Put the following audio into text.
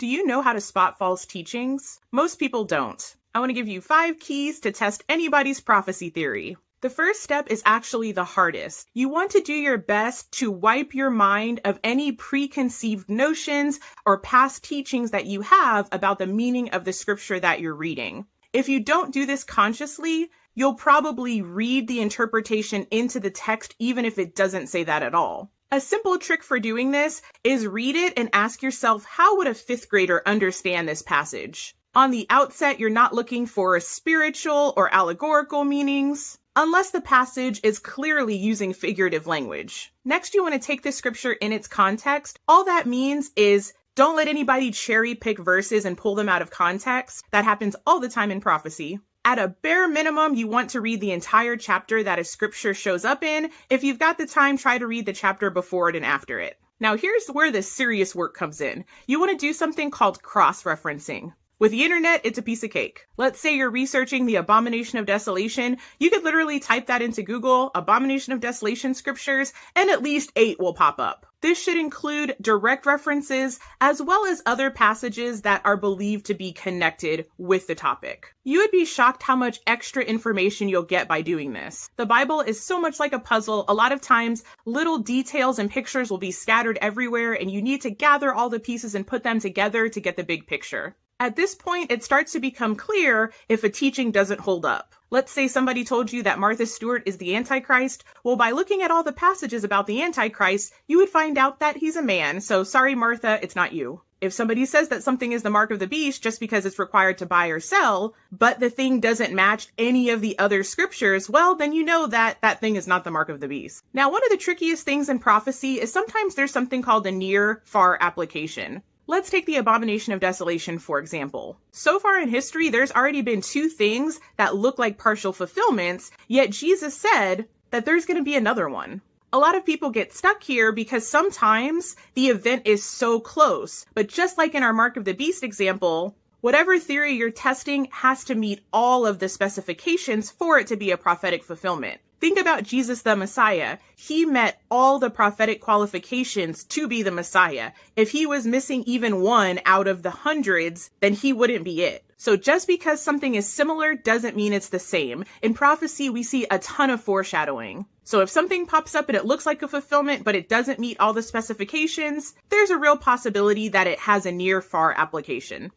Do you know how to spot false teachings? Most people don't. I want to give you 5 keys to test anybody's prophecy theory. The first step is actually the hardest. You want to do your best to wipe your mind of any preconceived notions or past teachings that you have about the meaning of the scripture that you're reading. If you don't do this consciously, you'll probably read the interpretation into the text even if it doesn't say that at all. A simple trick for doing this is read it and ask yourself, how would a 5th grader understand this passage? On the outset, you're not looking for spiritual or allegorical meanings, unless the passage is clearly using figurative language. Next, you want to take the scripture in its context. All that means is don't let anybody cherry pick verses and pull them out of context. That happens all the time in prophecy. At a bare minimum, you want to read the entire chapter that a scripture shows up in. If you've got the time, try to read the chapter before it and after it. Now, here's where the serious work comes in. You want to do something called cross-referencing. With the internet, it's a piece of cake. Let's say you're researching the Abomination of Desolation. You could literally type that into Google, Abomination of Desolation scriptures, and at least 8 will pop up. This should include direct references as well as other passages that are believed to be connected with the topic. You would be shocked how much extra information you'll get by doing this. The Bible is so much like a puzzle. A lot of times, little details and pictures will be scattered everywhere, and you need to gather all the pieces and put them together to get the big picture. At this point, it starts to become clear if a teaching doesn't hold up. Let's say somebody told you that Martha Stewart is the Antichrist. Well, by looking at all the passages about the Antichrist, you would find out that he's a man. So sorry, Martha, it's not you. If somebody says that something is the mark of the beast just because it's required to buy or sell, but the thing doesn't match any of the other scriptures, well, then you know that that thing is not the mark of the beast. Now, one of the trickiest things in prophecy is sometimes there's something called a near-far application. Let's take the Abomination of Desolation, for example. So far in history, there's already been 2 things that look like partial fulfillments, yet Jesus said that there's going to be another one. A lot of people get stuck here because sometimes the event is so close, but just like in our Mark of the Beast example, whatever theory you're testing has to meet all of the specifications for it to be a prophetic fulfillment. Think about Jesus the Messiah. He met all the prophetic qualifications to be the Messiah. If he was missing even one out of the hundreds, then he wouldn't be it. So just because something is similar doesn't mean it's the same. In prophecy, we see a ton of foreshadowing. So if something pops up and it looks like a fulfillment, but it doesn't meet all the specifications, there's a real possibility that it has a near-far application.